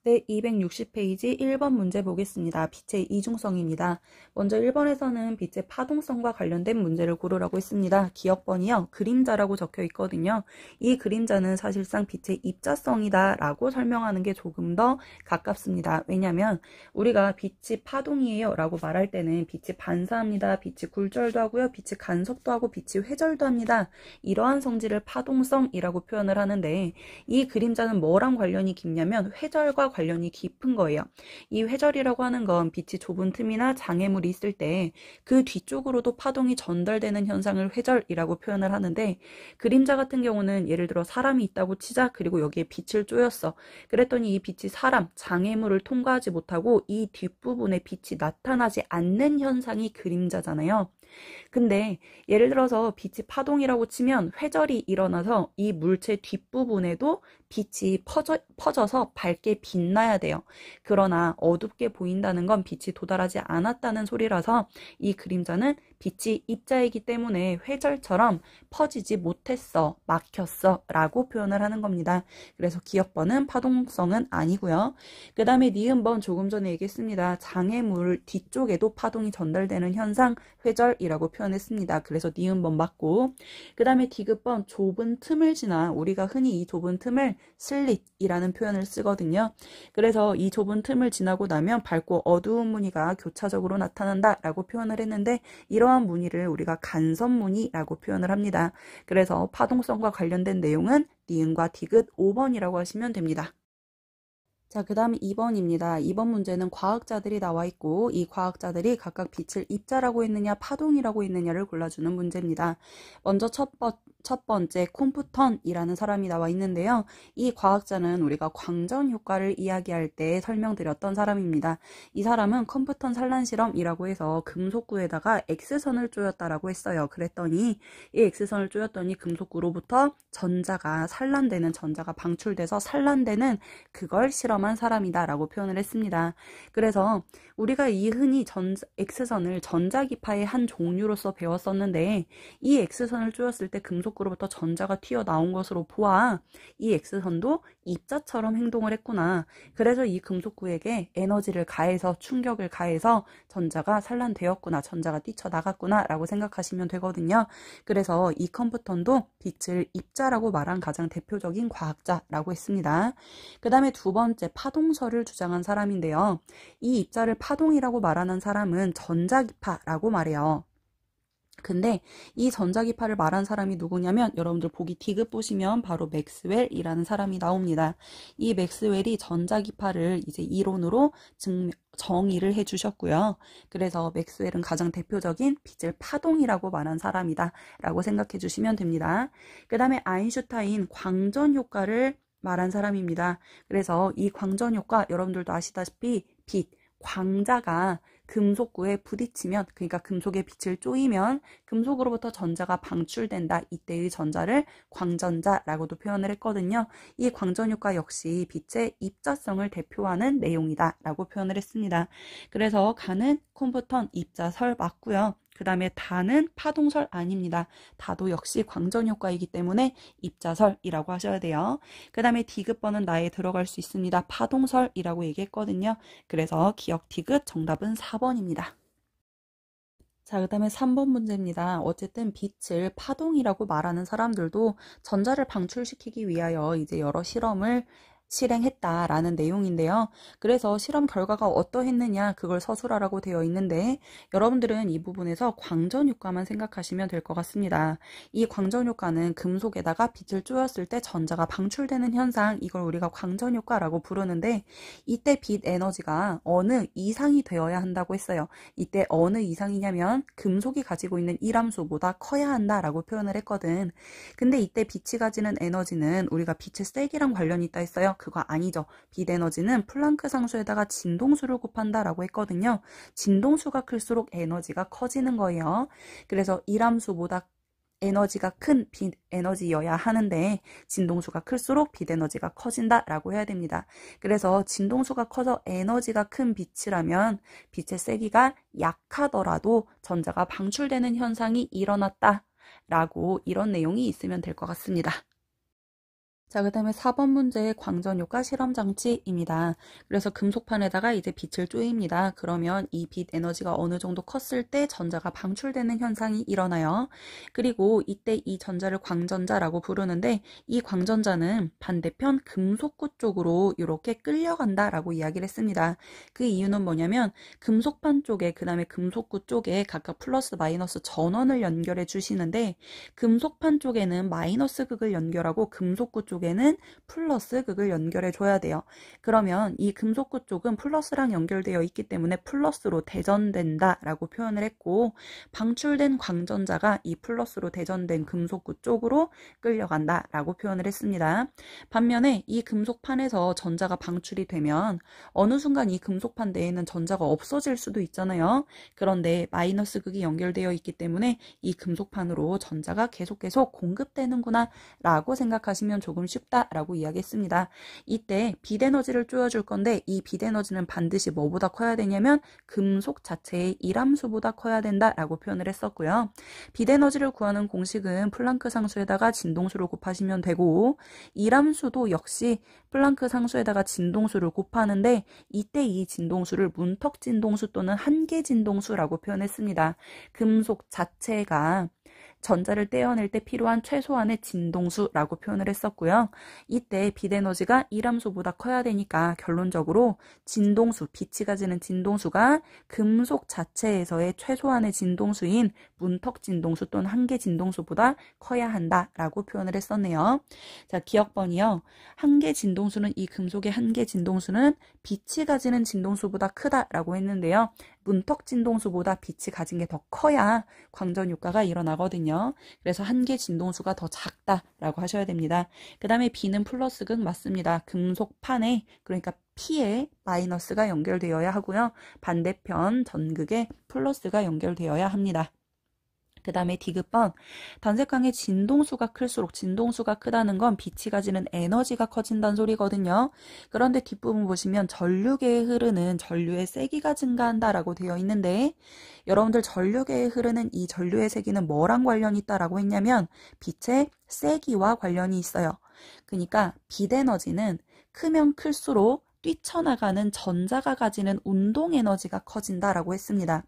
네, 260페이지 1번 문제 보겠습니다. 빛의 이중성입니다. 먼저 1번에서는 빛의 파동성과 관련된 문제를 고르라고 했습니다. 기억번이요. 그림자라고 적혀 있거든요. 이 그림자는 사실상 빛의 입자성이다 라고 설명하는 게 조금 더 가깝습니다. 왜냐하면 우리가 빛이 파동이에요 라고 말할 때는 빛이 반사합니다. 빛이 굴절도 하고요. 빛이 간섭도 하고 빛이 회절도 합니다. 이러한 성질을 파동성이라고 표현을 하는데 이 그림자는 뭐랑 관련이 깊냐면 회절과 관련이 깊은 거예요. 이 회절이라고 하는 건 빛이 좁은 틈이나 장애물이 있을 때 그 뒤쪽으로도 파동이 전달되는 현상을 회절이라고 표현을 하는데, 그림자 같은 경우는 예를 들어 사람이 있다고 치자. 그리고 여기에 빛을 쪼였어. 그랬더니 이 빛이 사람, 장애물을 통과하지 못하고 이 뒷부분에 빛이 나타나지 않는 현상이 그림자잖아요. 근데 예를 들어서 빛이 파동이라고 치면 회절이 일어나서 이 물체 뒷부분에도 빛이 퍼져서 밝게 빛나야 돼요. 그러나 어둡게 보인다는 건 빛이 도달하지 않았다는 소리라서 이 그림자는 빛이 입자이기 때문에 회절처럼 퍼지지 못했어, 막혔어 라고 표현을 하는 겁니다. 그래서 기억번은 파동성은 아니고요. 그 다음에 니은번 조금 전에 얘기했습니다. 장애물 뒤쪽에도 파동이 전달되는 현상 회절이라고 표현했습니다. 그래서 니은번 맞고, 그 다음에 디귿번 좁은 틈을 지나, 우리가 흔히 이 좁은 틈을 슬릿이라는 표현을 쓰거든요. 그래서 이 좁은 틈을 지나고 나면 밝고 어두운 무늬가 교차적으로 나타난다 라고 표현을 했는데, 이러한 무늬를 우리가 간섭무늬라고 표현을 합니다. 그래서 파동성과 관련된 내용은 니은과 디귿 5번이라고 하시면 됩니다. 자, 그 다음 2번입니다. 2번 문제는 과학자들이 나와 있고 이 과학자들이 각각 빛을 입자라고 했느냐 파동이라고 했느냐를 골라주는 문제입니다. 먼저 첫 번째 콤프턴이라는 사람이 나와 있는데요. 이 과학자는 우리가 광전 효과를 이야기할 때 설명드렸던 사람입니다. 이 사람은 컴프턴 산란 실험이라고 해서 금속구에다가 X선을 쪼였다라고 했어요. 그랬더니 이 X선을 쪼였더니 금속구로부터 전자가 방출돼서 산란되는 그걸 실험한 사람이다 라고 표현을 했습니다. 그래서 우리가 이 흔히 X선을 전자기파의 한 종류로서 배웠었는데, 이 X선을 쪼였을 때 금속구로부터 전자가 튀어나온 것으로 보아 이 X선도 입자처럼 행동을 했구나. 그래서 이 금속구에게 에너지를 가해서, 충격을 가해서 전자가 산란되었구나, 전자가 뛰쳐나갔구나 라고 생각하시면 되거든요. 그래서 이 컴프턴도 빛을 입자라고 말한 가장 대표적인 과학자라고 했습니다. 그 다음에 두 번째 파동설을 주장한 사람인데요. 이 입자를 파동이라고 말하는 사람은 전자기파라고 말해요. 근데 이 전자기파를 말한 사람이 누구냐면, 여러분들 보기 디귿 보시면 바로 맥스웰이라는 사람이 나옵니다. 이 맥스웰이 전자기파를 이제 이론으로 정의를 해주셨고요. 그래서 맥스웰은 가장 대표적인 빛을 파동이라고 말한 사람이다 라고 생각해 주시면 됩니다. 그 다음에 아인슈타인 광전 효과를 말한 사람입니다. 그래서 이 광전 효과, 여러분들도 아시다시피 광자가 금속구에 부딪히면, 그러니까 금속에 빛을 쪼이면 금속으로부터 전자가 방출된다. 이때의 전자를 광전자라고도 표현을 했거든요. 이 광전 효과 역시 빛의 입자성을 대표하는 내용이다 라고 표현을 했습니다. 그래서 가는 콤프턴 입자설 맞고요. 그 다음에 다는 파동설 아닙니다. 다도 역시 광전 효과이기 때문에 입자설이라고 하셔야 돼요. 그 다음에 디귿번은 나에 들어갈 수 있습니다. 파동설이라고 얘기했거든요. 그래서 기억 디귿 정답은 4번입니다. 자, 그 다음에 3번 문제입니다. 어쨌든 빛을 파동이라고 말하는 사람들도 전자를 방출시키기 위하여 이제 여러 실험을 실행했다라는 내용인데요. 그래서 실험 결과가 어떠했느냐, 그걸 서술하라고 되어 있는데, 여러분들은 이 부분에서 광전 효과만 생각하시면 될 것 같습니다. 이 광전 효과는 금속에다가 빛을 쪼였을 때 전자가 방출되는 현상, 이걸 우리가 광전 효과라고 부르는데, 이때 빛 에너지가 어느 이상이 되어야 한다고 했어요. 이때 어느 이상이냐면 금속이 가지고 있는 일함수보다 커야 한다라고 표현을 했거든. 근데 이때 빛이 가지는 에너지는 우리가 빛의 세기랑 관련이 있다 했어요. 그거 아니죠. 빛 에너지는 플랑크 상수에다가 진동수를 곱한다라고 했거든요. 진동수가 클수록 에너지가 커지는 거예요. 그래서 일함수보다 에너지가 큰 빛 에너지여야 하는데, 진동수가 클수록 빛 에너지가 커진다라고 해야 됩니다. 그래서 진동수가 커서 에너지가 큰 빛이라면 빛의 세기가 약하더라도 전자가 방출되는 현상이 일어났다라고, 이런 내용이 있으면 될 것 같습니다. 자, 그 다음에 4번 문제 광전효과 실험장치입니다. 그래서 금속판에다가 이제 빛을 쪼입니다. 그러면 이 빛 에너지가 어느 정도 컸을 때 전자가 방출되는 현상이 일어나요. 그리고 이때 이 전자를 광전자라고 부르는데 이 광전자는 반대편 금속구 쪽으로 이렇게 끌려간다라고 이야기를 했습니다. 그 이유는 뭐냐면 금속판 쪽에 그 다음에 금속구 쪽에 각각 플러스 마이너스 전원을 연결해 주시는데 금속판 쪽에는 마이너스 극을 연결하고 금속구 쪽에는 플러스 극을 연결해 줘야 돼요. 그러면 이 금속구 쪽은 플러스랑 연결되어 있기 때문에 플러스로 대전된다 라고 표현을 했고 방출된 광전자가 이 플러스로 대전된 금속구 쪽으로 끌려간다 라고 표현을 했습니다. 반면에 이 금속판에서 전자가 방출이 되면 어느 순간 이 금속판 내에는 전자가 없어질 수도 있잖아요. 그런데 마이너스 극이 연결되어 있기 때문에 이 금속판으로 전자가 계속 공급되는구나 라고 생각하시면 조금 쉽다라고 이야기했습니다. 이때 빛 에너지를 쪼여줄 건데 이 빛 에너지는 반드시 뭐보다 커야 되냐면 금속 자체의 일함수보다 커야 된다라고 표현을 했었고요. 빛 에너지를 구하는 공식은 플랑크 상수에다가 진동수를 곱하시면 되고 일함수도 역시 플랑크 상수에다가 진동수를 곱하는데 이때 이 진동수를 문턱 진동수 또는 한계 진동수라고 표현했습니다. 금속 자체가 전자를 떼어낼 때 필요한 최소한의 진동수라고 표현을 했었고요. 이때 빛 에너지가 일함수보다 커야 되니까 결론적으로 진동수, 빛이 가지는 진동수가 금속 자체에서의 최소한의 진동수인 문턱 진동수 또는 한계 진동수보다 커야 한다라고 표현을 했었네요. 자, 기억번이요. 한계 진동수는 이 금속의 한계 진동수는 빛이 가지는 진동수보다 크다라고 했는데요. 문턱 진동수보다 빛이 가진 게 더 커야 광전 효과가 일어나거든요. 그래서 한계 진동수가 더 작다라고 하셔야 됩니다. 그 다음에 B는 플러스극 맞습니다. 금속판에 그러니까 P에 마이너스가 연결되어야 하고요. 반대편 전극에 플러스가 연결되어야 합니다. 그 다음에 디귿번 단색광의 진동수가 클수록 진동수가 크다는 건 빛이 가지는 에너지가 커진다는 소리거든요. 그런데 뒷부분 보시면 전류계에 흐르는 전류의 세기가 증가한다라고 되어 있는데 여러분들 전류계에 흐르는 이 전류의 세기는 뭐랑 관련이 있다라고 했냐면 빛의 세기와 관련이 있어요. 그러니까 빛 에너지는 크면 클수록 뛰쳐나가는 전자가 가지는 운동 에너지가 커진다라고 했습니다.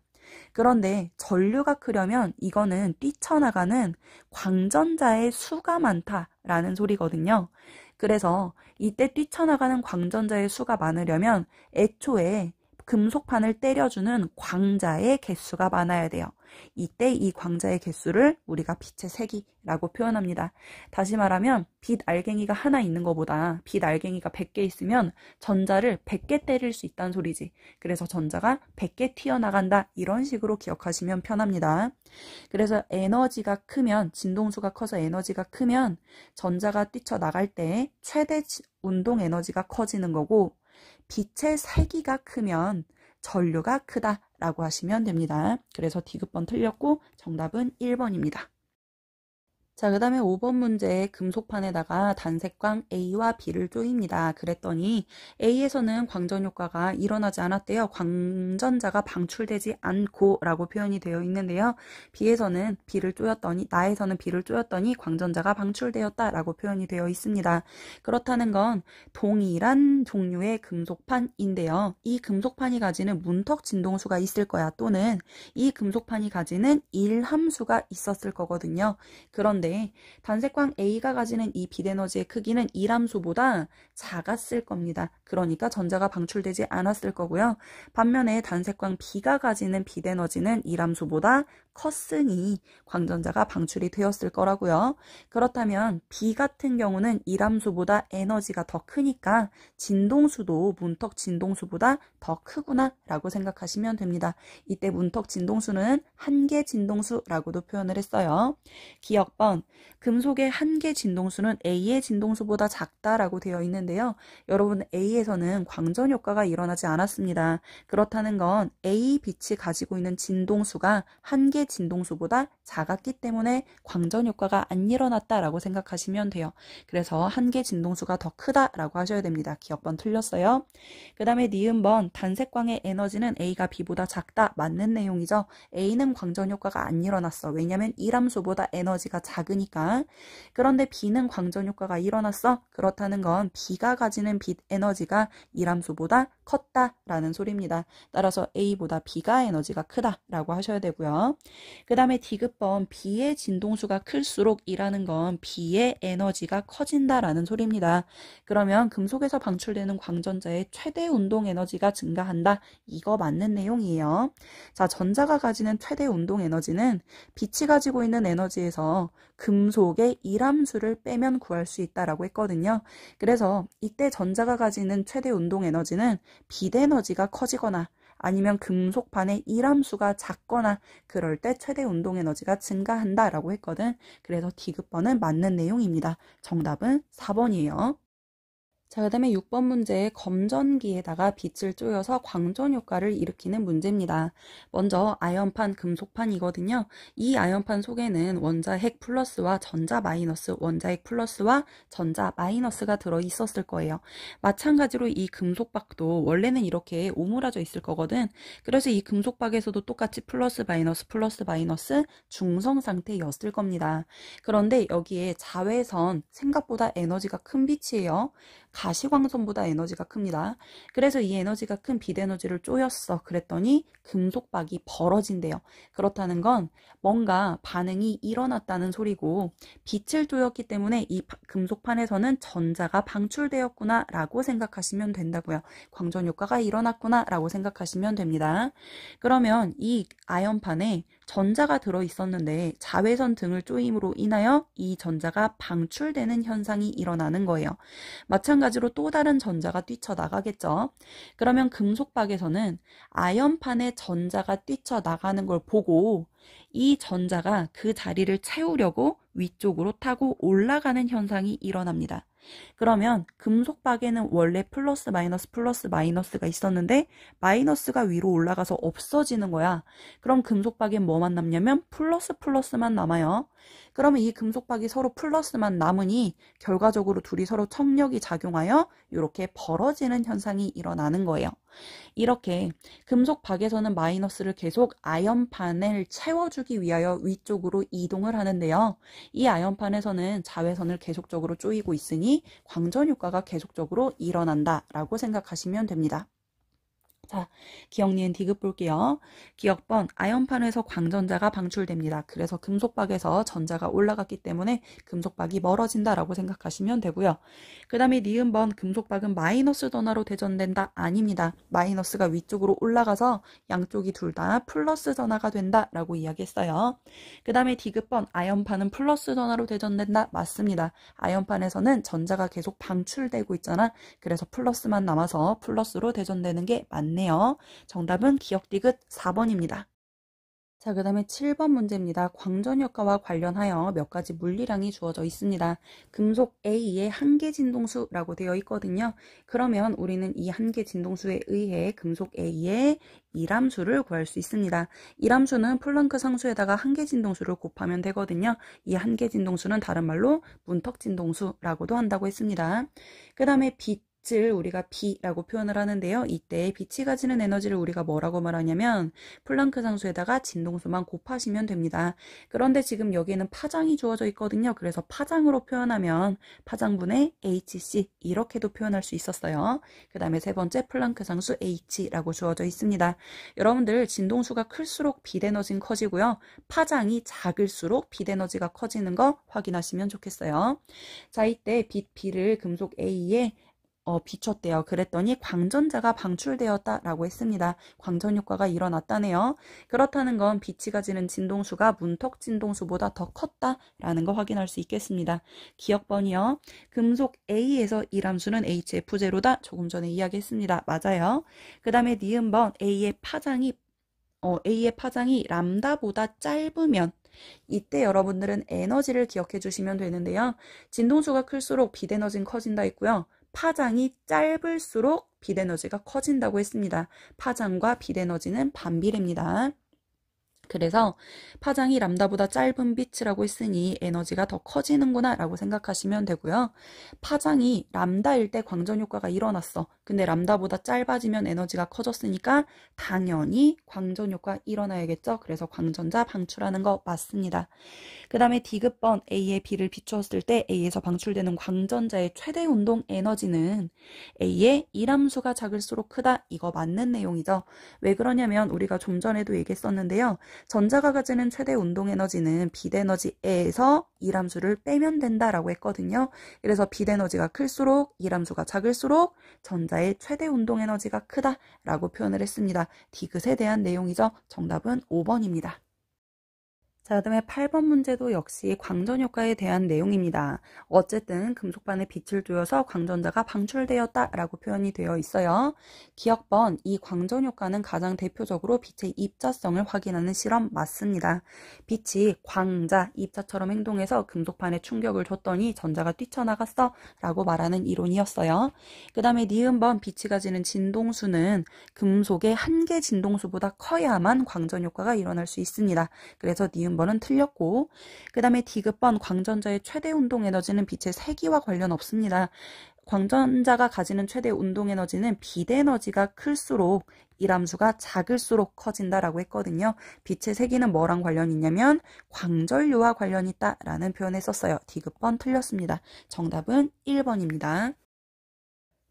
그런데 전류가 크려면 이거는 뛰쳐나가는 광전자의 수가 많다라는 소리거든요. 그래서 이때 뛰쳐나가는 광전자의 수가 많으려면 애초에 금속판을 때려주는 광자의 개수가 많아야 돼요. 이때 이 광자의 개수를 우리가 빛의 세기라고 표현합니다. 다시 말하면 빛 알갱이가 하나 있는 것보다 빛 알갱이가 100개 있으면 전자를 100개 때릴 수 있다는 소리지. 그래서 전자가 100개 튀어나간다. 이런 식으로 기억하시면 편합니다. 그래서 에너지가 크면 진동수가 커서 에너지가 크면 전자가 뛰쳐나갈 때 최대 운동 에너지가 커지는 거고 빛의 세기가 크면 전류가 크다라고 하시면 됩니다. 그래서 디귿번 틀렸고 정답은 1번입니다. 자, 그 다음에 5번 문제 금속판에다가 단색광 A와 B를 쪼입니다. 그랬더니 A에서는 광전 효과가 일어나지 않았대요. 광전자가 방출되지 않고 라고 표현이 되어 있는데요. B에서는 B를 쪼였더니 나에서는 B를 쪼였더니 광전자가 방출되었다 라고 표현이 되어 있습니다. 그렇다는 건 동일한 종류의 금속판인데요. 이 금속판이 가지는 문턱 진동수가 있을 거야. 또는 이 금속판이 가지는 일함수가 있었을 거거든요. 그런데 단색광 A가 가지는 이 빛 에너지의 크기는 일함수보다 작았을 겁니다. 그러니까 전자가 방출되지 않았을 거고요. 반면에 단색광 B가 가지는 빛 에너지는 일함수보다 컸으니 광전자가 방출이 되었을 거라고요. 그렇다면 B 같은 경우는 일함수보다 에너지가 더 크니까 진동수도 문턱 진동수보다 더 크구나 라고 생각하시면 됩니다. 이때 문턱 진동수는 한계 진동수라고도 표현을 했어요. 기억번 금속의 한계 진동수는 A의 진동수보다 작다라고 되어 있는데요. 여러분 A에서는 광전 효과가 일어나지 않았습니다. 그렇다는 건 A 빛이 가지고 있는 진동수가 한계 진동수보다 작았기 때문에 광전 효과가 안 일어났다라고 생각하시면 돼요. 그래서 한계 진동수가 더 크다라고 하셔야 됩니다. 기억번 틀렸어요. 그 다음에 니은번 단색광의 에너지는 A가 B보다 작다. 맞는 내용이죠. A는 광전 효과가 안 일어났어. 왜냐하면 일함수보다 에너지가 작기 작으니까. 그런데 B는 광전 효과가 일어났어. 그렇다는 건 B가 가지는 빛 에너지가 이람수보다 컸다라는 소리입니다. 따라서 A보다 B가 에너지가 크다라고 하셔야 되고요. 그 다음에 D급번 B의 진동수가 클수록 이라는 건 B의 에너지가 커진다라는 소리입니다. 그러면 금속에서 방출되는 광전자의 최대 운동 에너지가 증가한다. 이거 맞는 내용이에요. 자, 전자가 가지는 최대 운동 에너지는 빛이 가지고 있는 에너지에서 금속의 이람수를 빼면 구할 수 있다라고 했거든요. 그래서 이때 전자가 가지는 최대 운동 에너지는 빛 에너지가 커지거나 아니면 금속판의 이람수가 작거나 그럴 때 최대 운동 에너지가 증가한다라고 했거든. 그래서 D급번은 맞는 내용입니다. 정답은 4번이에요. 자, 그 다음에 6번 문제 검전기에다가 빛을 쪼여서 광전 효과를 일으키는 문제입니다. 먼저 아연판, 금속판이거든요. 이 아연판 속에는 원자핵 플러스와 전자 마이너스, 원자핵 플러스와 전자 마이너스가 들어있었을 거예요. 마찬가지로 이 금속박도 원래는 이렇게 오므라져 있을 거거든. 그래서 이 금속박에서도 똑같이 플러스 마이너스 중성 상태였을 겁니다. 그런데 여기에 자외선, 생각보다 에너지가 큰 빛이에요. 가시광선보다 에너지가 큽니다. 그래서 이 에너지가 큰 빛 에너지를 쪼였어. 그랬더니 금속박이 벌어진대요. 그렇다는 건 뭔가 반응이 일어났다는 소리고 빛을 쪼였기 때문에 이 금속판에서는 전자가 방출되었구나 라고 생각하시면 된다고요. 광전 효과가 일어났구나 라고 생각하시면 됩니다. 그러면 이 아연판에 전자가 들어있었는데 자외선 등을 쪼임으로 인하여 이 전자가 방출되는 현상이 일어나는 거예요. 마찬가지로 또 다른 전자가 뛰쳐나가겠죠. 그러면 금속박에서는 아연판에 전자가 뛰쳐나가는 걸 보고 이 전자가 그 자리를 채우려고 위쪽으로 타고 올라가는 현상이 일어납니다. 그러면 금속박에는 원래 플러스 마이너스가 있었는데 마이너스가 위로 올라가서 없어지는 거야. 그럼 금속박엔 뭐만 남냐면 플러스만 남아요. 그러면 이 금속박이 서로 플러스만 남으니 결과적으로 둘이 서로 trọng力이 작용하여 이렇게 벌어지는 현상이 일어나는 거예요. 이렇게 금속박에서는 마이너스를 계속 아연판을 채워주기 위하여 위쪽으로 이동을 하는데요. 이 아연판에서는 자외선을 계속적으로 쪼이고 있으니 광전 효과가 계속적으로 일어난다라고 생각하시면 됩니다. 자, 기억 니은 디귿 볼게요. 기억번 아연판에서 광전자가 방출됩니다. 그래서 금속박에서 전자가 올라갔기 때문에 금속박이 멀어진다라고 생각하시면 되고요. 그 다음에 니은번 금속박은 마이너스 전하로 대전된다. 아닙니다. 마이너스가 위쪽으로 올라가서 양쪽이 둘 다 플러스 전하가 된다라고 이야기했어요. 그 다음에 디귿번 아연판은 플러스 전하로 대전된다. 맞습니다. 아연판에서는 전자가 계속 방출되고 있잖아. 그래서 플러스만 남아서 플러스로 대전되는 게 맞네요. 정답은 기억 디귿 4번입니다. 자, 그 다음에 7번 문제입니다. 광전 효과와 관련하여 몇 가지 물리량이 주어져 있습니다. 금속 A의 한계 진동수라고 되어 있거든요. 그러면 우리는 이 한계 진동수에 의해 금속 A의 이람수를 구할 수 있습니다. 이람수는 플랑크 상수에다가 한계 진동수를 곱하면 되거든요. 이 한계 진동수는 다른 말로 문턱 진동수라고도 한다고 했습니다. 그 다음에 빛을 우리가 B라고 표현을 하는데요. 이때 빛이 가지는 에너지를 우리가 뭐라고 말하냐면 플랑크 상수에다가 진동수만 곱하시면 됩니다. 그런데 지금 여기에는 파장이 주어져 있거든요. 그래서 파장으로 표현하면 파장분의 hc 이렇게도 표현할 수 있었어요. 그 다음에 세 번째 플랑크 상수 h라고 주어져 있습니다. 여러분들 진동수가 클수록 빛 에너지는 커지고요. 파장이 작을수록 빛 에너지가 커지는 거 확인하시면 좋겠어요. 자, 이때 빛 B를 금속 A에 비췄대요. 그랬더니 광전자가 방출되었다라고 했습니다. 광전 효과가 일어났다네요. 그렇다는 건 빛이 가지는 진동수가 문턱 진동수보다 더 컸다라는 거 확인할 수 있겠습니다. 기억번이요. 금속 A에서 이람수는 HF0다. 조금 전에 이야기했습니다. 맞아요. 그 다음에 니은번 A의 파장이 람다보다 짧으면 이때 여러분들은 에너지를 기억해 주시면 되는데요. 진동수가 클수록 빛 에너지는 커진다 했고요. 파장이 짧을수록 빛 에너지가 커진다고 했습니다. 파장과 빛 에너지는 반비례입니다. 그래서 파장이 람다보다 짧은 빛이라고 했으니 에너지가 더 커지는구나 라고 생각하시면 되고요. 파장이 람다일 때 광전 효과가 일어났어. 근데 람다보다 짧아지면 에너지가 커졌으니까 당연히 광전 효과 일어나야겠죠. 그래서 광전자 방출하는 거 맞습니다. 그 다음에 D급번 A에 B를 비추었을 때 A에서 방출되는 광전자의 최대 운동 에너지는 A의 일함수가 작을수록 크다. 이거 맞는 내용이죠. 왜 그러냐면 우리가 좀 전에도 얘기했었는데요. 전자가 가지는 최대 운동 에너지는 빛 에너지에서 일함수를 빼면 된다라고 했거든요. 그래서 빛 에너지가 클수록 일함수가 작을수록 전자의 최대 운동 에너지가 크다라고 표현을 했습니다. 디귿에 대한 내용이죠. 정답은 5번입니다. 자, 그다음에 8번 문제도 역시 광전 효과에 대한 내용입니다. 어쨌든 금속반에 빛을 쬐어서 광전자가 방출되었다라고 표현이 되어 있어요. 기억번, 이 광전 효과는 가장 대표적으로 빛의 입자성을 확인하는 실험 맞습니다. 빛이 광자, 입자처럼 행동해서 금속판에 충격을 줬더니 전자가 뛰쳐나갔어 라고 말하는 이론이었어요. 그 다음에 니은번, 빛이 가지는 진동수는 금속의 한 개 진동수보다 커야만 광전 효과가 일어날 수 있습니다. 그래서 니은 번은 틀렸고, 그 다음에 D급번 광전자의 최대 운동 에너지는 빛의 세기와 관련 없습니다. 광전자가 가지는 최대 운동 에너지는 빛 에너지가 클수록 일함수가 작을수록 커진다라고 했거든요. 빛의 세기는 뭐랑 관련이 있냐면 광전류와 관련이 있다라는 표현을 썼어요. D급번 틀렸습니다. 정답은 1번입니다.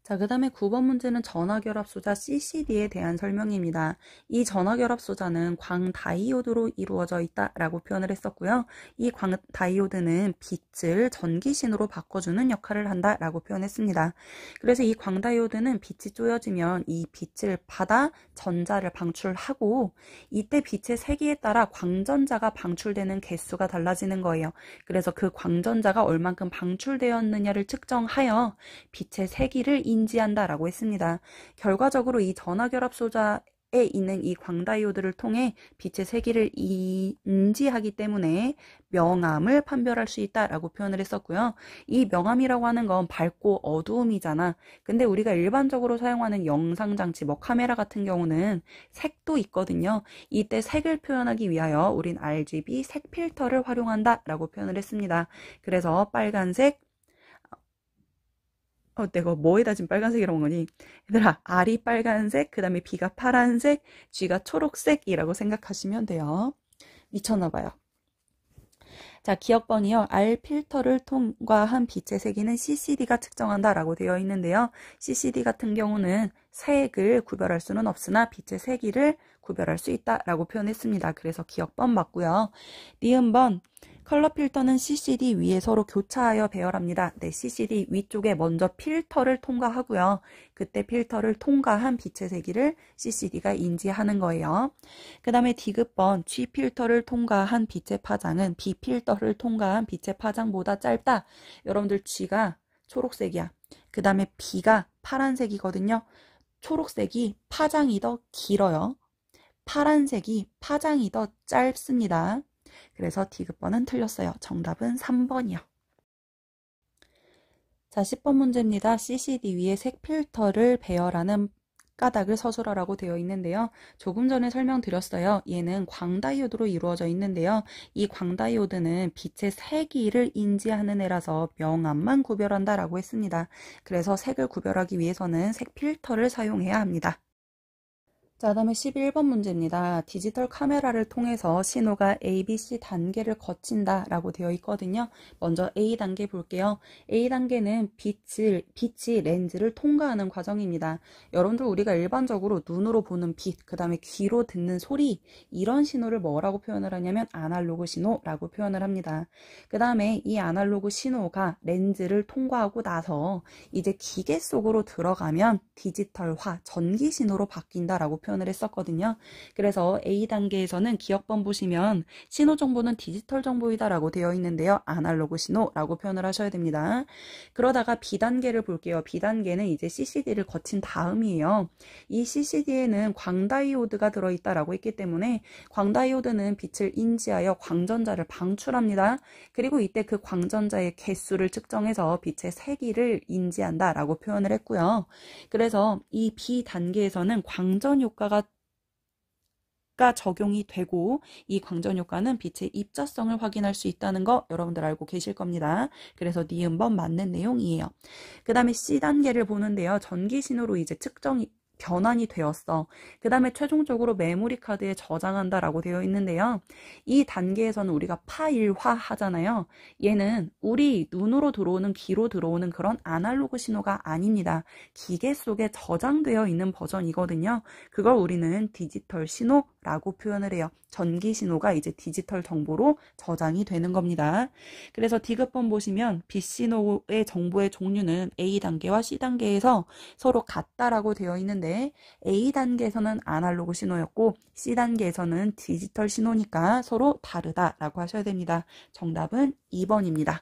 자, 그 다음에 9번 문제는 전화결합소자 CCD에 대한 설명입니다. 이 전화결합소자는 광다이오드로 이루어져 있다라고 표현을 했었고요. 이 광다이오드는 빛을 전기신호로 바꿔주는 역할을 한다라고 표현했습니다. 그래서 이 광다이오드는 빛이 쪼여지면 이 빛을 받아 전자를 방출하고 이때 빛의 세기에 따라 광전자가 방출되는 개수가 달라지는 거예요. 그래서 그 광전자가 얼만큼 방출되었느냐를 측정하여 빛의 세기를 인지한다라고 했습니다. 결과적으로 이 전화결합소자에 있는 이 광다이오드를 통해 빛의 세기를 인지하기 때문에 명암을 판별할 수 있다라고 표현을 했었고요. 이 명암이라고 하는 건 밝고 어두움이잖아. 근데 우리가 일반적으로 사용하는 영상장치, 뭐 카메라 같은 경우는 색도 있거든요. 이때 색을 표현하기 위하여 우린 RGB 색 필터를 활용한다라고 표현을 했습니다. 그래서 빨간색, 내가 뭐에다 지금 빨간색이라고 한 거니? 얘들아, R이 빨간색, 그 다음에 B가 파란색, G가 초록색이라고 생각하시면 돼요. 미쳤나봐요. 자, 기억번이요. R 필터를 통과한 빛의 세기는 CCD가 측정한다라고 되어 있는데요. CCD 같은 경우는 색을 구별할 수는 없으나 빛의 세기를 구별할 수 있다라고 표현했습니다. 그래서 기억번 맞고요. 니은번. 컬러 필터는 CCD 위에 서로 교차하여 배열합니다. 네, CCD 위쪽에 먼저 필터를 통과하고요. 그때 필터를 통과한 빛의 세기를 CCD가 인지하는 거예요. 그 다음에 D급번, G 필터를 통과한 빛의 파장은 B 필터를 통과한 빛의 파장보다 짧다. 여러분들 G가 초록색이야. 그 다음에 B가 파란색이거든요. 초록색이 파장이 더 길어요. 파란색이 파장이 더 짧습니다. 그래서 D급번은 틀렸어요. 정답은 3번이요. 자, 10번 문제입니다. CCD 위에 색 필터를 배열하는 까닭을 서술하라고 되어 있는데요. 조금 전에 설명드렸어요. 얘는 광다이오드로 이루어져 있는데요. 이 광다이오드는 빛의 세기를 인지하는 애라서 명암만 구별한다라고 했습니다. 그래서 색을 구별하기 위해서는 색 필터를 사용해야 합니다. 자, 다음에 11번 문제입니다. 디지털 카메라를 통해서 신호가 A, B, C 단계를 거친다 라고 되어 있거든요. 먼저 A 단계 볼게요. A 단계는 빛이 렌즈를 통과하는 과정입니다. 여러분들 우리가 일반적으로 눈으로 보는 빛, 그 다음에 귀로 듣는 소리, 이런 신호를 뭐라고 표현을 하냐면 아날로그 신호라고 표현을 합니다. 그 다음에 이 아날로그 신호가 렌즈를 통과하고 나서 이제 기계 속으로 들어가면 디지털화, 전기 신호로 바뀐다라고 표현을 했었거든요. 그래서 A 단계에서는 기억번 보시면 신호 정보는 디지털 정보이다라고 되어 있는데요. 아날로그 신호라고 표현을 하셔야 됩니다. 그러다가 B 단계를 볼게요. B 단계는 이제 CCD를 거친 다음이에요. 이 CCD에는 광다이오드가 들어있다라고 했기 때문에 광다이오드는 빛을 인지하여 광전자를 방출합니다. 그리고 이때 그 광전자의 개수를 측정해서 빛의 세기를 인지한다라고 표현을 했고요. 그래서 이 B 단계에서는 광전 효과가 가 적용이 되고 이 광전 효과는 빛의 입자성을 확인할 수 있다는 거 여러분들 알고 계실 겁니다. 그래서 니은번 맞는 내용이에요. 그 다음에 C단계를 보는데요. 전기 신호로 이제 측정이 변환이 되었어. 그 다음에 최종적으로 메모리 카드에 저장한다 라고 되어 있는데요. 이 단계에서는 우리가 파일화 하잖아요. 얘는 우리 눈으로 들어오는 귀로 들어오는 그런 아날로그 신호가 아닙니다. 기계 속에 저장되어 있는 버전이거든요. 그걸 우리는 디지털 신호라고 표현을 해요. 전기 신호가 이제 디지털 정보로 저장이 되는 겁니다. 그래서 디귿번 보시면 빛 신호의 정보의 종류는 A단계와 C단계에서 서로 같다라고 되어 있는데 A단계에서는 아날로그 신호였고 C단계에서는 디지털 신호니까 서로 다르다라고 하셔야 됩니다. 정답은 2번입니다.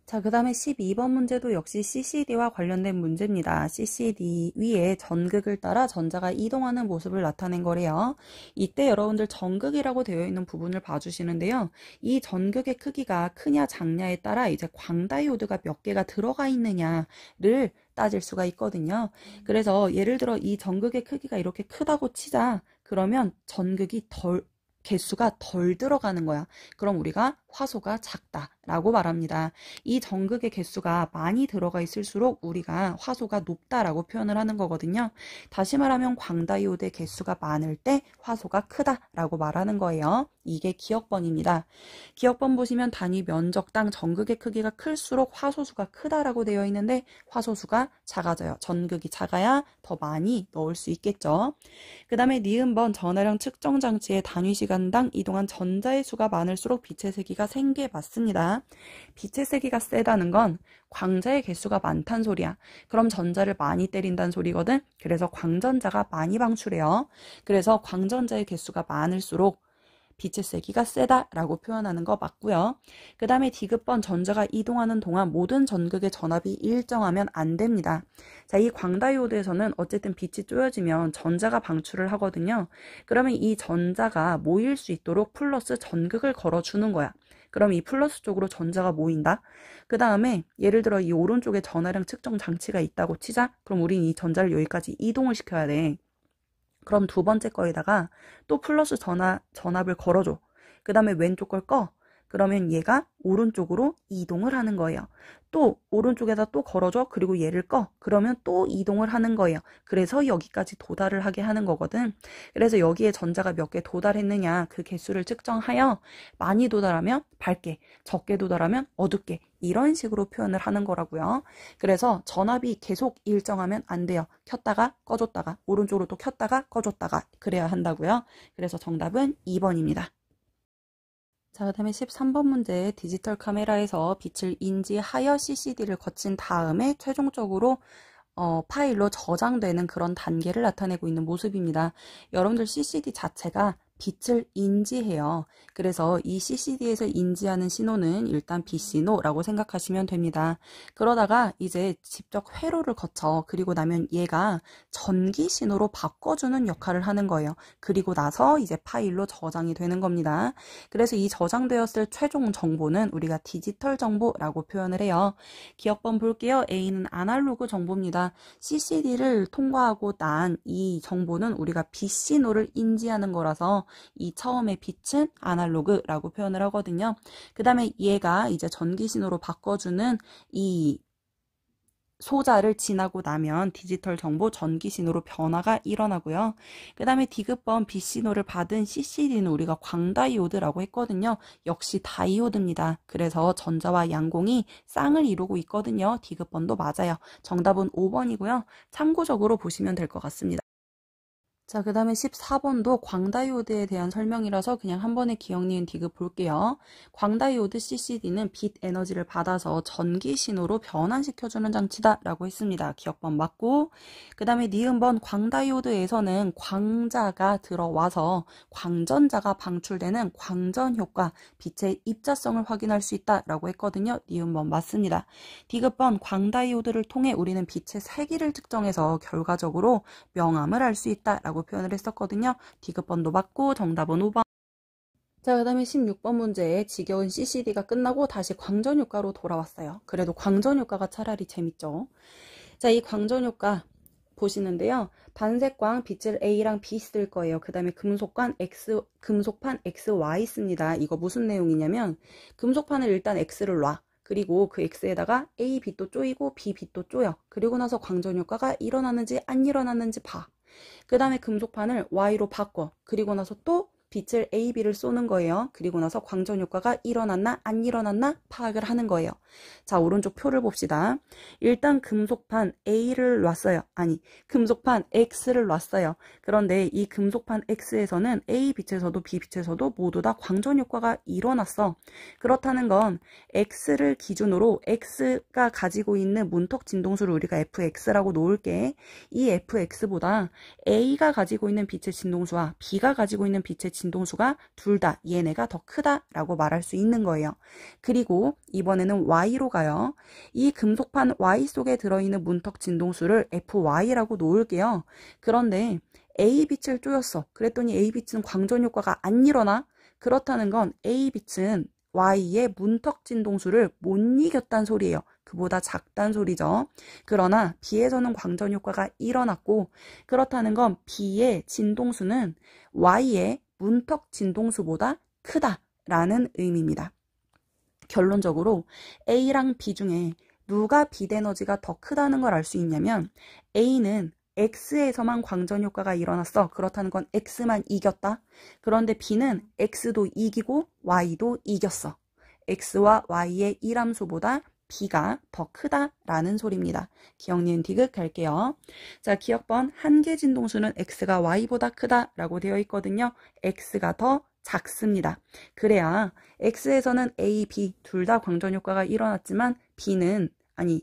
자, 그 다음에 12번 문제도 역시 CCD와 관련된 문제입니다. CCD 위에 전극을 따라 전자가 이동하는 모습을 나타낸 거래요. 이때 여러분들 전극이라고 되어 있는 부분을 봐주시는데요. 이 전극의 크기가 크냐 작냐에 따라 이제 광다이오드가 몇 개가 들어가 있느냐를 따질 수가 있거든요. 그래서 예를 들어 이 전극의 크기가 이렇게 크다고 치자. 그러면 전극이 개수가 덜 들어가는 거야. 그럼 우리가 화소가 작다라고 말합니다. 이 전극의 개수가 많이 들어가 있을수록 우리가 화소가 높다라고 표현을 하는 거거든요. 다시 말하면 광다이오드의 개수가 많을 때 화소가 크다라고 말하는 거예요. 이게 기억번입니다. 기억번 보시면 단위 면적당 전극의 크기가 클수록 화소수가 크다라고 되어 있는데 화소수가 작아져요. 전극이 작아야 더 많이 넣을 수 있겠죠. 그 다음에 니은번 전하량 측정 장치의 단위 시간당 이동한 전자의 수가 많을수록 빛의 세기가 센 게 맞습니다. 빛의 세기가 세다는 건 광자의 개수가 많다는 소리야. 그럼 전자를 많이 때린다는 소리거든. 그래서 광전자가 많이 방출해요. 그래서 광전자의 개수가 많을수록 빛의 세기가 세다라고 표현하는 거 맞고요. 그 다음에 디귿번 전자가 이동하는 동안 모든 전극의 전압이 일정하면 안 됩니다. 자, 이 광다이오드에서는 어쨌든 빛이 쪼여지면 전자가 방출을 하거든요. 그러면 이 전자가 모일 수 있도록 플러스 전극을 걸어주는 거야. 그럼 이 플러스 쪽으로 전자가 모인다. 그 다음에 예를 들어 이 오른쪽에 전하량 측정 장치가 있다고 치자. 그럼 우린 이 전자를 여기까지 이동을 시켜야 돼. 그럼 두 번째 거에다가 또 플러스 전압을 걸어줘. 그 다음에 왼쪽 걸 꺼. 그러면 얘가 오른쪽으로 이동을 하는 거예요. 또 오른쪽에다 또 걸어줘. 그리고 얘를 꺼. 그러면 또 이동을 하는 거예요. 그래서 여기까지 도달을 하게 하는 거거든. 그래서 여기에 전자가 몇 개 도달했느냐 그 개수를 측정하여 많이 도달하면 밝게, 적게 도달하면 어둡게 이런 식으로 표현을 하는 거라고요. 그래서 전압이 계속 일정하면 안 돼요. 켰다가 꺼줬다가 오른쪽으로 또 켰다가 꺼줬다가 그래야 한다고요. 그래서 정답은 2번입니다. 자, 그 다음에 13번 문제 디지털 카메라에서 빛을 인지하여 CCD를 거친 다음에 최종적으로 파일로 저장되는 그런 단계를 나타내고 있는 모습입니다. 여러분들 CCD 자체가 빛을 인지해요. 그래서 이 CCD에서 인지하는 신호는 일단 빛신호라고 생각하시면 됩니다. 그러다가 이제 직접 회로를 거쳐 그리고 나면 얘가 전기 신호로 바꿔주는 역할을 하는 거예요. 그리고 나서 이제 파일로 저장이 되는 겁니다. 그래서 이 저장되었을 최종 정보는 우리가 디지털 정보라고 표현을 해요. 기억번 볼게요. A는 아날로그 정보입니다. CCD를 통과하고 난 이 정보는 우리가 빛신호를 인지하는 거라서 이 처음에 빛은 아날로그라고 표현을 하거든요. 그 다음에 얘가 이제 전기 신호로 바꿔주는 이 소자를 지나고 나면 디지털 정보 전기 신호로 변화가 일어나고요. 그 다음에 디귿번 빛 신호를 받은 CCD는 우리가 광다이오드라고 했거든요. 역시 다이오드입니다. 그래서 전자와 양공이 쌍을 이루고 있거든요. 디귿번도 맞아요. 정답은 5번이고요. 참고적으로 보시면 될 것 같습니다. 자, 그 다음에 14번도 광다이오드에 대한 설명이라서 그냥 한 번에 기억, 니은, 디귿 볼게요. 광다이오드 CCD는 빛 에너지를 받아서 전기 신호로 변환시켜주는 장치다 라고 했습니다. 기억번 맞고, 그 다음에 니은번 광다이오드에서는 광자가 들어와서 광전자가 방출되는 광전 효과, 빛의 입자성을 확인할 수 있다 라고 했거든요. 니은번 맞습니다. 디귿번 광다이오드를 통해 우리는 빛의 세기를 측정해서 결과적으로 명암을 알 수 있다 라고 표현을 했었거든요. 디귿번도 맞고 정답은 5번. 자, 그 다음에 16번 문제에 지겨운 CCD가 끝나고 다시 광전효과로 돌아왔어요. 그래도 광전효과가 차라리 재밌죠. 자, 이 광전효과 보시는데요. 단색광 빛을 A랑 B 쓸 거예요. 그 다음에 금속판 XY 씁니다. 이거 무슨 내용이냐면 금속판을 일단 X를 놔. 그리고 그 X에다가 A 빛도 쪼이고 B 빛도 쪼여. 그리고 나서 광전 효과가 일어나는지 안 일어나는지 봐. 그 다음에 금속판을 Y로 바꿔. 그리고 나서 또 빛을 A, B를 쏘는 거예요. 그리고 나서 광전 효과가 일어났나 안 일어났나 파악을 하는 거예요. 자, 오른쪽 표를 봅시다. 일단 금속판 A를 놨어요. 아니, 금속판 X를 놨어요. 그런데 이 금속판 X에서는 A 빛에서도 B 빛에서도 모두 다 광전 효과가 일어났어. 그렇다는 건 X를 기준으로 X가 가지고 있는 문턱 진동수를 우리가 fx라고 놓을게. 이 fx보다 A가 가지고 있는 빛의 진동수와 B가 가지고 있는 빛의 진동수가 둘 다 얘네가 더 크다라고 말할 수 있는 거예요. 그리고 이번에는 Y로 가요. 이 금속판 Y 속에 들어있는 문턱 진동수를 FY라고 놓을게요. 그런데 A빛을 쪼였어. 그랬더니 A빛은 광전 효과가 안 일어나? 그렇다는 건 A빛은 Y의 문턱 진동수를 못 이겼단 소리예요. 그보다 작단 소리죠. 그러나 B에서는 광전 효과가 일어났고, 그렇다는 건 B의 진동수는 Y의 문턱 진동수보다 크다라는 의미입니다. 결론적으로 A랑 B 중에 누가 빛 에너지가 더 크다는 걸 알 수 있냐면 A는 X에서만 광전 효과가 일어났어. 그렇다는 건 X만 이겼다. 그런데 B는 X도 이기고 Y도 이겼어. X와 Y의 일함수보다 B가 더 크다라는 소리입니다. 기억, 니은, 디귿 갈게요. 자, 기억번 한계 진동수는 X가 Y보다 크다라고 되어 있거든요. X가 더 작습니다. 그래야 X에서는 A, B 둘 다 광전 효과가 일어났지만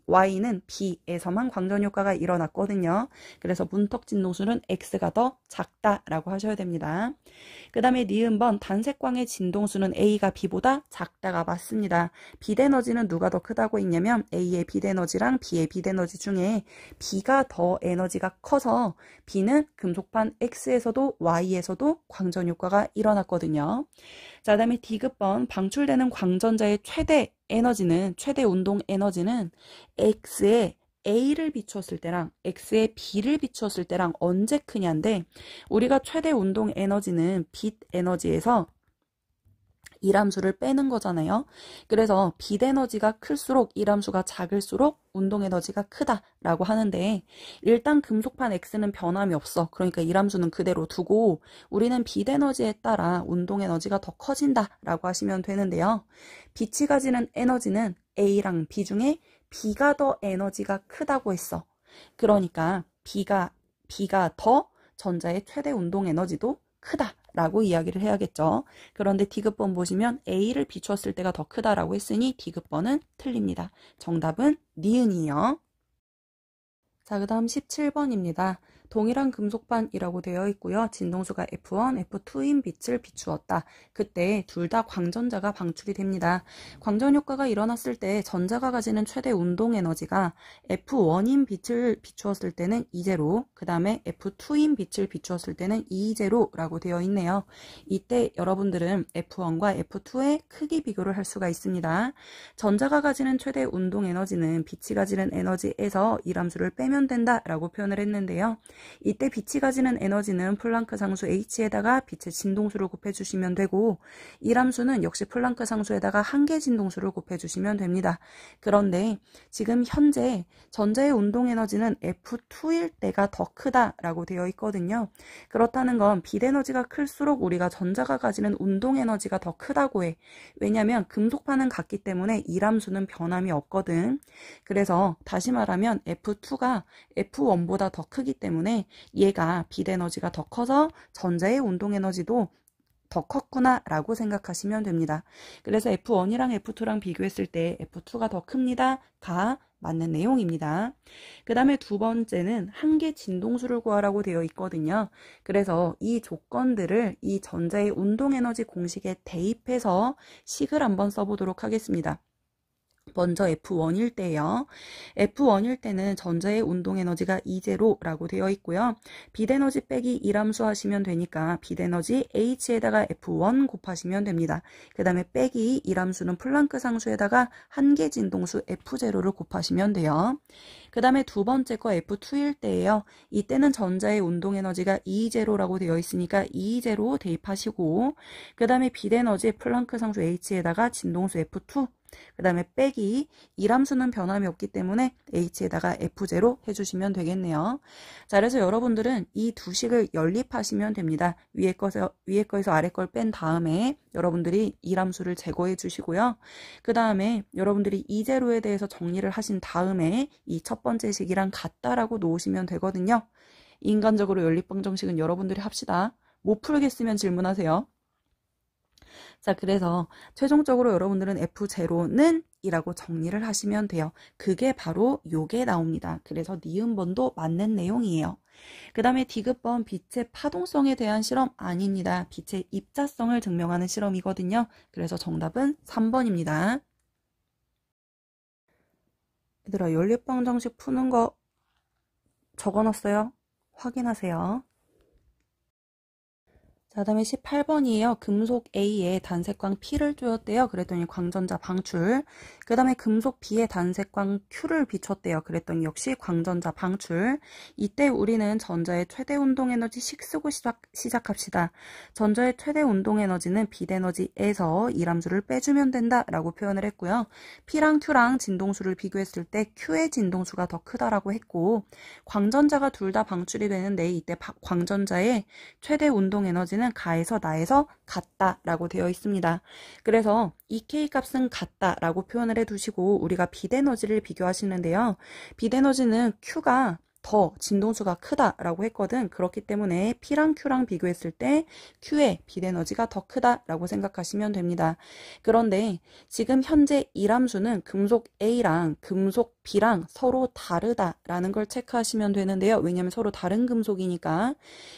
Y는 B에서만 광전 효과가 일어났거든요. 그래서 문턱 진동수는 X가 더 작다라고 하셔야 됩니다. 그 다음에 니은번 단색광의 진동수는 A가 B보다 작다가 맞습니다. 빛 에너지는 누가 더 크다고 했냐면 A의 빛 에너지랑 B의 빛 에너지 중에 B가 더 에너지가 커서 B는 금속판 X에서도 Y에서도 광전 효과가 일어났거든요. 자, 그 다음에 디귿번 방출되는 광전자의 최대 운동 에너지는 X에 A를 비추었을 때랑 X에 B를 비추었을 때랑 언제 크냐인데, 우리가 최대 운동 에너지는 빛 에너지에서 일함수를 빼는 거잖아요. 그래서 빛 에너지가 클수록 일함수가 작을수록 운동 에너지가 크다라고 하는데, 일단 금속판 X는 변함이 없어. 그러니까 일함수는 그대로 두고 우리는 빛 에너지에 따라 운동 에너지가 더 커진다라고 하시면 되는데요. 빛이 가지는 에너지는 A랑 B 중에 B가 더 에너지가 크다고 했어. 그러니까 B가 더 전자의 최대 운동 에너지도 크다라고 이야기를 해야겠죠. 그런데 디귿번 보시면 A를 비추었을 때가 더 크다라고 했으니 디귿번은 틀립니다. 정답은 니은이요. 자, 그 다음 17번입니다. 동일한 금속판이라고 되어 있고요. 진동수가 F1, F2인 빛을 비추었다. 그때 둘 다 광전자가 방출이 됩니다. 광전 효과가 일어났을 때 전자가 가지는 최대 운동 에너지가 F1인 빛을 비추었을 때는 E제로, 그 다음에 F2인 빛을 비추었을 때는 E제로라고 되어 있네요. 이때 여러분들은 F1과 F2의 크기 비교를 할 수가 있습니다. 전자가 가지는 최대 운동 에너지는 빛이 가지는 에너지에서 일함수를 빼면 된다라고 표현을 했는데요. 이때 빛이 가지는 에너지는 플랑크 상수 H에다가 빛의 진동수를 곱해주시면 되고, 일함수는 역시 플랑크 상수에다가 한계 진동수를 곱해주시면 됩니다. 그런데 지금 현재 전자의 운동 에너지는 F2일 때가 더 크다라고 되어 있거든요. 그렇다는 건 빛 에너지가 클수록 우리가 전자가 가지는 운동 에너지가 더 크다고 해. 왜냐면 금속판은 같기 때문에 일함수는 변함이 없거든. 그래서 다시 말하면 F2가 F1보다 더 크기 때문에 얘가 빛 에너지가 더 커서 전자의 운동 에너지도 더 컸구나 라고 생각하시면 됩니다. 그래서 F1이랑 F2랑 비교했을 때 F2가 더 큽니다. 가 맞는 내용입니다. 그 다음에 두 번째는 한계 진동수를 구하라고 되어 있거든요. 그래서 이 조건들을 이 전자의 운동 에너지 공식에 대입해서 식을 한번 써보도록 하겠습니다. 먼저 F1일 때예요. F1일 때는 전자의 운동에너지가 E0라고 되어 있고요. 빛에너지 빼기 E함수 하시면 되니까 빛에너지 H에다가 F1 곱하시면 됩니다. 그 다음에 빼기 E함수는 플랑크 상수에다가 한계 진동수 F0를 곱하시면 돼요. 그 다음에 두 번째 거 F2일 때예요. 이때는 전자의 운동에너지가 E0라고 되어 있으니까 E0 대입하시고 그 다음에 빛에너지 플랑크 상수 H에다가 진동수 F2 그 다음에 빼기 E함수는 변함이 없기 때문에 H에다가 F0 해주시면 되겠네요. 자, 그래서 여러분들은 이 두 식을 연립하시면 됩니다. 위에 거에서 아래 걸 뺀 다음에 여러분들이 E함수를 제거해 주시고요. 그 다음에 여러분들이 E0에 대해서 정리를 하신 다음에 이 첫 번째 식이랑 같다라고 놓으시면 되거든요. 인간적으로 연립방정식은 여러분들이 합시다. 못 풀겠으면 질문하세요. 자, 그래서 최종적으로 여러분들은 F0는 이라고 정리를 하시면 돼요. 그게 바로 요게 나옵니다. 그래서 니은번도 맞는 내용이에요. 그 다음에 디귿번 빛의 파동성에 대한 실험 아닙니다. 빛의 입자성을 증명하는 실험이거든요. 그래서 정답은 3번입니다. 얘들아, 연립방정식 푸는 거 적어놨어요? 확인하세요. 자, 다음에 18번이에요. 금속 A에 단색광 P를 쪼였대요. 그랬더니 광전자 방출. 그 다음에 금속 B에 단색광 Q를 비췄대요. 그랬더니 역시 광전자 방출. 이때 우리는 전자의 최대 운동에너지씩 쓰고 시작합시다. 전자의 최대 운동에너지는 빛에너지에서 E함수를 빼주면 된다라고 표현을 했고요. P랑 Q랑 진동수를 비교했을 때 Q의 진동수가 더 크다라고 했고 광전자가 둘 다 방출이 되는데 이때 광전자의 최대 운동에너지는 가에서 나에서 같다라고 되어 있습니다. 그래서 이 K값은 같다라고 표현을 해두시고 우리가 빛에너지를 비교하시는데요. 빛에너지는 Q가 더 진동수가 크다라고 했거든. 그렇기 때문에 P랑 Q랑 비교했을 때 Q의 빛에너지가 더 크다라고 생각하시면 됩니다. 그런데 지금 현재 E함수는 금속 A랑 금속 B랑 서로 다르다라는 걸 체크하시면 되는데요. 왜냐하면 서로 다른 금속이니까.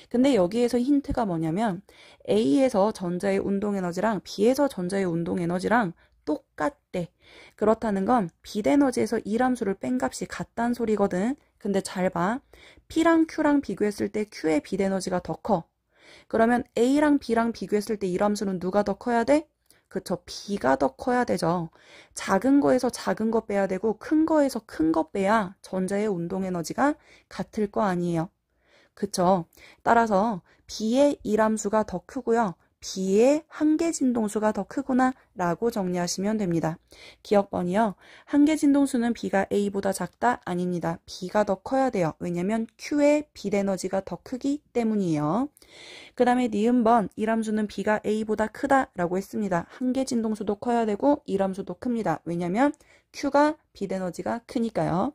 근데 여기에서 힌트가 뭐냐면 A에서 전자의 운동에너지랑 B에서 전자의 운동에너지랑 똑같대. 그렇다는 건 빛에너지에서 E함수를 뺀 값이 같다는 소리거든. 근데 잘 봐. P랑 Q랑 비교했을 때 Q의 빛에너지가 더 커. 그러면 A랑 B랑 비교했을 때 E함수는 누가 더 커야 돼? 그쵸. B가 더 커야 되죠. 작은 거에서 작은 거 빼야 되고 큰 거에서 큰 거 빼야 전자의 운동에너지가 같을 거 아니에요. 그쵸. 따라서 B의 E함수가 더 크고요. B의 한계 진동수가 더 크구나 라고 정리하시면 됩니다. 기억번이요. 한계 진동수는 B가 A보다 작다? 아닙니다. B가 더 커야 돼요. 왜냐면 Q의 빛에너지가 더 크기 때문이에요. 그 다음에 니은번 E함수는 B가 A보다 크다 라고 했습니다. 한계 진동수도 커야 되고 E함수도 큽니다. 왜냐면 Q가 빛에너지가 크니까요.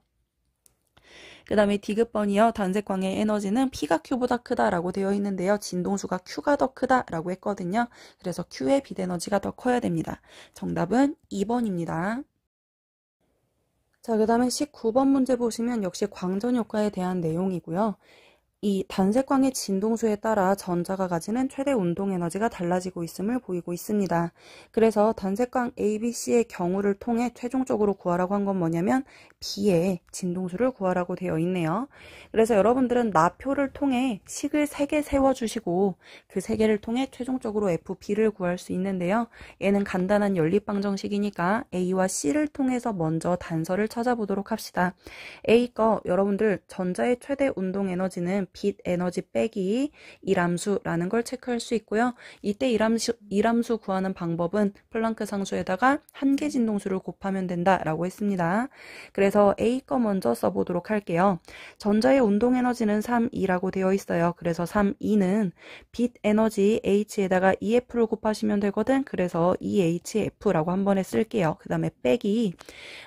그 다음에 디귿번이요. 단색광의 에너지는 P가 Q보다 크다라고 되어 있는데요. 진동수가 Q가 더 크다라고 했거든요. 그래서 Q의 빛에너지가 더 커야 됩니다. 정답은 2번입니다. 자, 그 다음에 19번 문제 보시면 역시 광전 효과에 대한 내용이고요. 이 단색광의 진동수에 따라 전자가 가지는 최대 운동 에너지가 달라지고 있음을 보이고 있습니다. 그래서 단색광 ABC의 경우를 통해 최종적으로 구하라고 한 건 뭐냐면 B의 진동수를 구하라고 되어 있네요. 그래서 여러분들은 나표를 통해 식을 3개 세워주시고 그 3개를 통해 최종적으로 FB를 구할 수 있는데요. 얘는 간단한 연립방정식이니까 A와 C를 통해서 먼저 단서를 찾아보도록 합시다. A 거 여러분들 전자의 최대 운동 에너지는 빛 에너지 빼기 E함수라는 걸 체크할 수 있고요. 이때 E함수 구하는 방법은 플랑크 상수에다가 한계 진동수를 곱하면 된다라고 했습니다. 그래서 A 거 먼저 써보도록 할게요. 전자의 운동 에너지는 3E라고 되어 있어요. 그래서 3E는 빛 에너지 H에다가 EF를 곱하시면 되거든. 그래서 EHF라고 한 번에 쓸게요. 그 다음에 빼기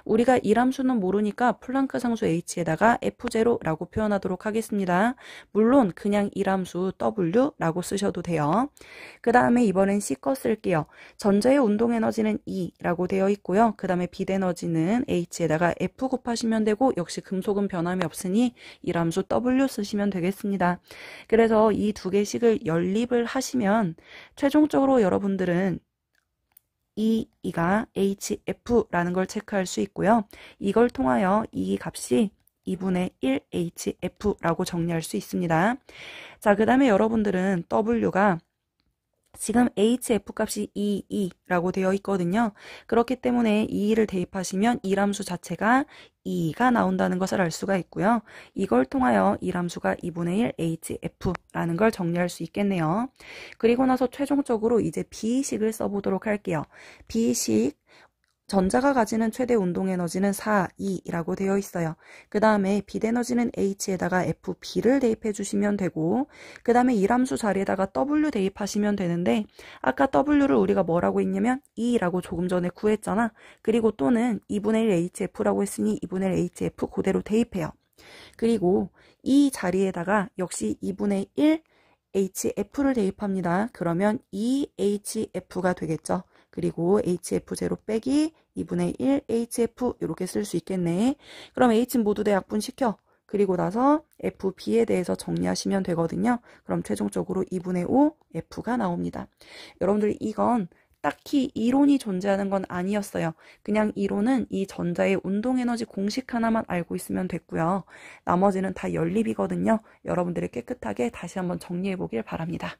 우리가 E함수는 모르니까 플랑크 상수 H에다가 F0라고 표현하도록 하겠습니다. 물론 그냥 E함수 W라고 쓰셔도 돼요. 그 다음에 이번엔 C 거 쓸게요. 전자의 운동 에너지는 E라고 되어 있고요. 그 다음에 빛 에너지는 H에다가 F 곱하시면 되고 역시 금속은 변함이 없으니 E함수 W 쓰시면 되겠습니다. 그래서 이 두 개씩을 연립을 하시면 최종적으로 여러분들은 E가 HF라는 걸 체크할 수 있고요. 이걸 통하여 이 값이 2분의 1 HF라고 정리할 수 있습니다. 자, 그 다음에 여러분들은 W가 지금 HF 값이 2라고 되어 있거든요. 그렇기 때문에 2를 대입하시면 이 함수 자체가 2가 나온다는 것을 알 수가 있고요. 이걸 통하여 이 함수가 2분의 1 HF라는 걸 정리할 수 있겠네요. 그리고 나서 최종적으로 이제 B식을 써보도록 할게요. B식 전자가 가지는 최대 운동에너지는 4, 2라고 되어 있어요. 그 다음에 빛에너지는 H에다가 FB를 대입해 주시면 되고 그 다음에 이 함수 자리에다가 W 대입하시면 되는데 아까 W를 우리가 뭐라고 했냐면 2라고 조금 전에 구했잖아. 그리고 또는 2분의 1 HF라고 했으니 2분의 1 HF 그대로 대입해요. 그리고 이 자리에다가 역시 2분의 1 HF를 대입합니다. 그러면 2HF가 되겠죠. 그리고 HF0 빼기 2분의 1 HF 이렇게 쓸 수 있겠네. 그럼 H는 모두 다 약분시켜. 그리고 나서 FB에 대해서 정리하시면 되거든요. 그럼 최종적으로 2분의 5 F가 나옵니다. 여러분들 이건 딱히 이론이 존재하는 건 아니었어요. 그냥 이론은 이 전자의 운동에너지 공식 하나만 알고 있으면 됐고요. 나머지는 다 연립이거든요. 여러분들이 깨끗하게 다시 한번 정리해 보길 바랍니다.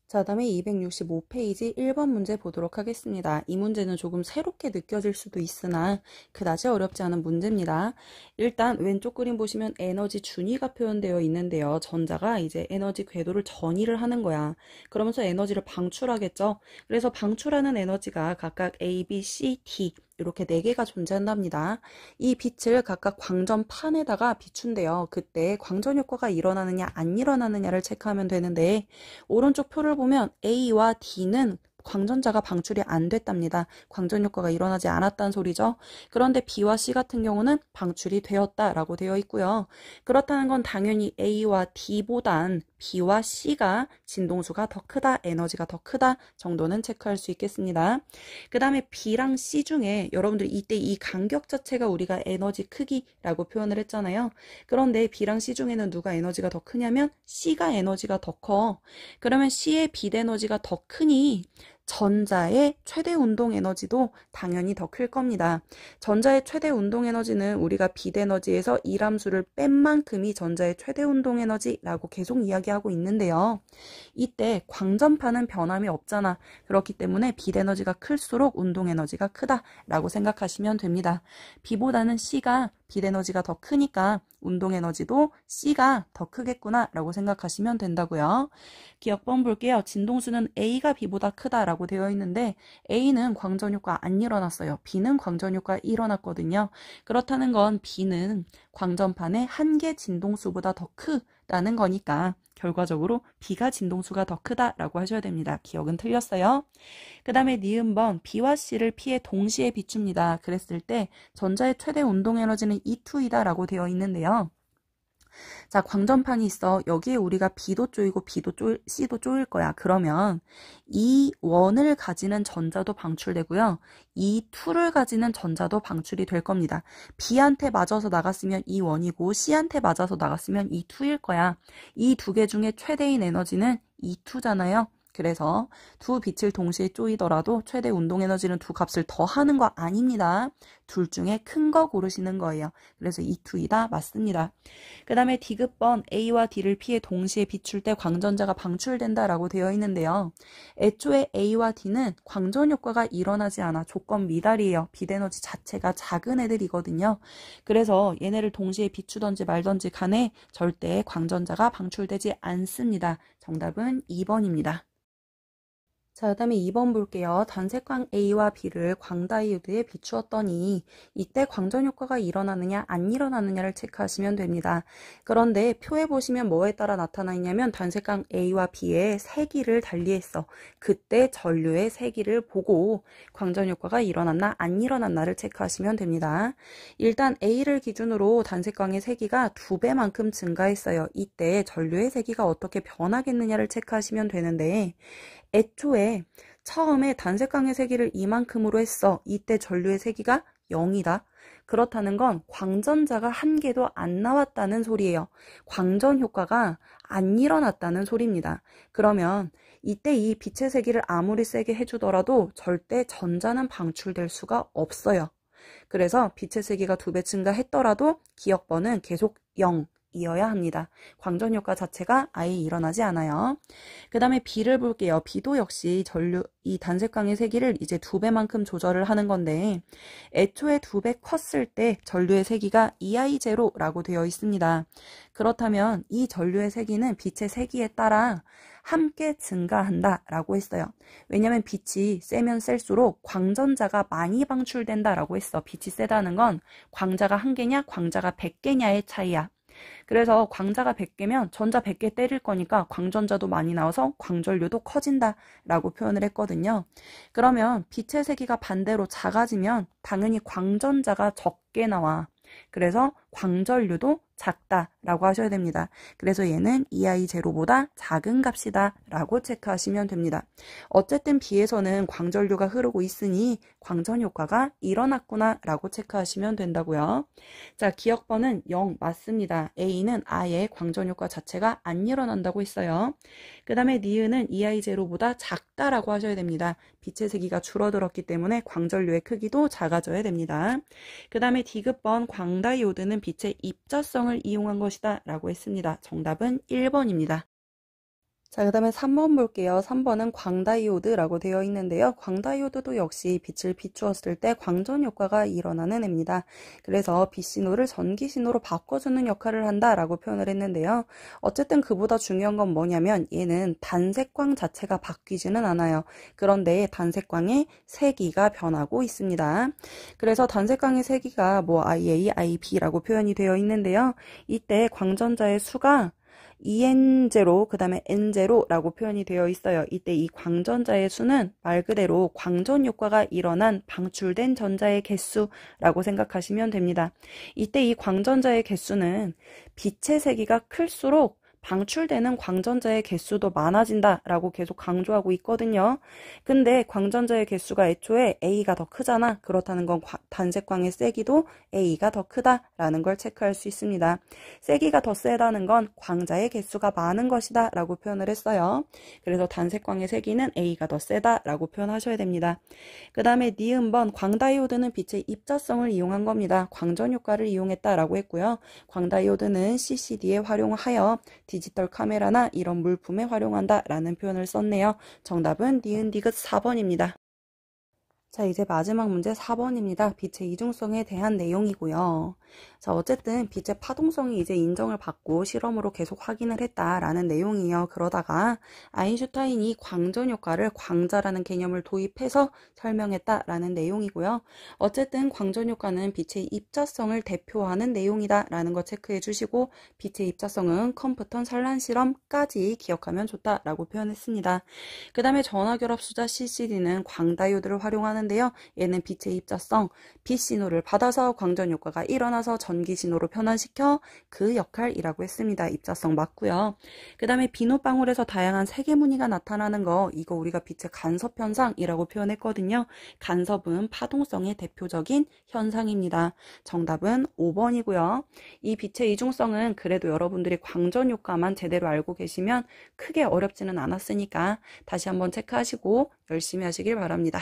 자, 다음에 265페이지 1번 문제 보도록 하겠습니다. 이 문제는 조금 새롭게 느껴질 수도 있으나 그다지 어렵지 않은 문제입니다. 일단 왼쪽 그림 보시면 에너지 준위가 표현되어 있는데요. 전자가 이제 에너지 궤도를 전이를 하는 거야. 그러면서 에너지를 방출하겠죠. 그래서 방출하는 에너지가 각각 A, B, C, D 이렇게 4개가 존재한답니다. 이 빛을 각각 광전판에다가 비춘대요. 그때 광전 효과가 일어나느냐 안 일어나느냐를 체크하면 되는데 오른쪽 표를 보면 A와 D는 광전자가 방출이 안 됐답니다. 광전 효과가 일어나지 않았다는 소리죠. 그런데 B와 C 같은 경우는 방출이 되었다라고 되어 있고요. 그렇다는 건 당연히 A와 D보단 B와 C가 진동수가 더 크다, 에너지가 더 크다 정도는 체크할 수 있겠습니다. 그 다음에 B랑 C 중에 여러분들 이때 이 간격 자체가 우리가 에너지 크기라고 표현을 했잖아요. 그런데 B랑 C 중에는 누가 에너지가 더 크냐면 C가 에너지가 더 커. 그러면 C의 빛 에너지가 더 크니 전자의 최대 운동 에너지도 당연히 더 클 겁니다. 전자의 최대 운동 에너지는 우리가 빛 에너지에서 이 함수를 뺀 만큼이 전자의 최대 운동 에너지라고 계속 이야기하고 있는데요. 이때 광전파는 변함이 없잖아. 그렇기 때문에 빛 에너지가 클수록 운동 에너지가 크다라고 생각하시면 됩니다. B보다는 C가 빛 에너지가 더 크니까 운동 에너지도 C가 더 크겠구나 라고 생각하시면 된다고요. 기억번 볼게요. 진동수는 A가 B보다 크다라고 되어 있는데 A는 광전 효과 안 일어났어요. B는 광전 효과 일어났거든요. 그렇다는 건 B는 광전판의 한 개 진동수보다 더 크다는 거니까 결과적으로 B가 진동수가 더 크다라고 하셔야 됩니다. 기억은 틀렸어요. 그 다음에 니은번 B와 C를 P에 동시에 비춥니다. 그랬을 때 전자의 최대 운동 에너지는 E2이다 라고 되어 있는데요. 자, 광전판이 있어. 여기에 우리가 B도 쪼이고 C도 쪼일 거야. 그러면 E1을 가지는 전자도 방출되고요. E2를 가지는 전자도 방출이 될 겁니다. B한테 맞아서 나갔으면 E1이고 C한테 맞아서 나갔으면 E2일 거야. 이 두 개 중에 최대인 에너지는 E2잖아요. 그래서 두 빛을 동시에 쪼이더라도 최대 운동 에너지는 두 값을 더하는 거 아닙니다. 둘 중에 큰 거 고르시는 거예요. 그래서 E2이다 맞습니다. 그 다음에 D급번 A와 D를 P에 동시에 비출 때 광전자가 방출된다라고 되어 있는데요. 애초에 A와 D는 광전 효과가 일어나지 않아 조건 미달이에요. 빛 에너지 자체가 작은 애들이거든요. 그래서 얘네를 동시에 비추던지 말던지 간에 절대 광전자가 방출되지 않습니다. 정답은 2번입니다. 자, 그다음에 2번 볼게요. 단색광 A와 B를 광다이오드에 비추었더니 이때 광전 효과가 일어나느냐 안 일어나느냐를 체크하시면 됩니다. 그런데 표에 보시면 뭐에 따라 나타나 있냐면 단색광 A와 B의 세기를 달리했어. 그때 전류의 세기를 보고 광전 효과가 일어났나 안 일어났나를 체크하시면 됩니다. 일단 A를 기준으로 단색광의 세기가 2배만큼 증가했어요. 이때 전류의 세기가 어떻게 변하겠느냐를 체크하시면 되는데 애초에 처음에 단색광의 세기를 이만큼으로 했어. 이때 전류의 세기가 0이다. 그렇다는 건 광전자가 한 개도 안 나왔다는 소리예요. 광전 효과가 안 일어났다는 소리입니다. 그러면 이때 이 빛의 세기를 아무리 세게 해주더라도 절대 전자는 방출될 수가 없어요. 그래서 빛의 세기가 2배 증가했더라도 기억번은 계속 0이어야 합니다. 광전 효과 자체가 아예 일어나지 않아요. 그 다음에 B를 볼게요. B도 역시 이 단색광의 세기를 이제 2배만큼 조절을 하는 건데 애초에 2배 컸을 때 전류의 세기가 EI0라고 되어 있습니다. 그렇다면 이 전류의 세기는 빛의 세기에 따라 함께 증가한다 라고 했어요. 왜냐면 빛이 세면 셀수록 광전자가 많이 방출된다 라고 했어. 빛이 세다는 건 광자가 1개냐 광자가 100개냐의 차이야. 그래서 광자가 100개면 전자 100개 때릴 거니까 광전자도 많이 나와서 광전류도 커진다 라고 표현을 했거든요. 그러면 빛의 세기가 반대로 작아지면 당연히 광전자가 적게 나와. 그래서 광전류도 작다라고 하셔야 됩니다. 그래서 얘는 EI0보다 작은 값이다 라고 체크하시면 됩니다. 어쨌든 B에서는 광전류가 흐르고 있으니 광전 효과가 일어났구나 라고 체크하시면 된다고요. 자, 기억번은 0 맞습니다. A는 아예 광전 효과 자체가 안 일어난다고 했어요. 그 다음에 니은은 EI0보다 작다라고 하셔야 됩니다. 빛의 세기가 줄어들었기 때문에 광전류의 크기도 작아져야 됩니다. 그 다음에 D급번 광다이오드는 빛의 입자성을 이용한 것이다 라고 했습니다. 정답은 1번입니다. 자, 그 다음에 3번 볼게요. 3번은 광다이오드라고 되어 있는데요. 광다이오드도 역시 빛을 비추었을 때 광전 효과가 일어나는 애입니다. 그래서 빛신호를 전기신호로 바꿔주는 역할을 한다라고 표현을 했는데요. 어쨌든 그보다 중요한 건 뭐냐면 얘는 단색광 자체가 바뀌지는 않아요. 그런데 단색광의 세기가 변하고 있습니다. 그래서 단색광의 세기가 뭐 IA, IB라고 표현이 되어 있는데요. 이때 광전자의 수가 EN0, 그 다음에 N0라고 표현이 되어 있어요. 이때 이 광전자의 수는 말 그대로 광전 효과가 일어난 방출된 전자의 개수라고 생각하시면 됩니다. 이때 이 광전자의 개수는 빛의 세기가 클수록 방출되는 광전자의 개수도 많아진다 라고 계속 강조하고 있거든요. 근데 광전자의 개수가 애초에 A가 더 크잖아. 그렇다는 건 단색광의 세기도 A가 더 크다라는 걸 체크할 수 있습니다. 세기가 더 세다는 건 광자의 개수가 많은 것이다 라고 표현을 했어요. 그래서 단색광의 세기는 A가 더 세다라고 표현하셔야 됩니다. 그 다음에 니은번 광다이오드는 빛의 입자성을 이용한 겁니다. 광전 효과를 이용했다라고 했고요. 광다이오드는 CCD에 활용하여 디지털 카메라나 이런 물품에 활용한다 라는 표현을 썼네요. 정답은 니은 디귿 4번입니다. 자, 이제 마지막 문제 4번입니다. 빛의 이중성에 대한 내용이고요. 자, 어쨌든 빛의 파동성이 이제 인정을 받고 실험으로 계속 확인을 했다라는 내용이에요. 그러다가 아인슈타인이 광전 효과를 광자라는 개념을 도입해서 설명했다라는 내용이고요. 어쨌든 광전 효과는 빛의 입자성을 대표하는 내용이다라는 거 체크해 주시고 빛의 입자성은 컴프턴 산란 실험까지 기억하면 좋다라고 표현했습니다. 그 다음에 전화결합 수자 CCD는 광다이오드를 활용하는 데요. 얘는 빛의 입자성, 빛 신호를 받아서 광전 효과가 일어나서 전기 신호로 변환시켜 그 역할이라고 했습니다. 입자성 맞고요. 그 다음에 비눗방울에서 다양한 세계 무늬가 나타나는 거, 이거 우리가 빛의 간섭 현상이라고 표현했거든요. 간섭은 파동성의 대표적인 현상입니다. 정답은 5번이고요. 이 빛의 이중성은 그래도 여러분들이 광전 효과만 제대로 알고 계시면 크게 어렵지는 않았으니까 다시 한번 체크하시고 열심히 하시길 바랍니다.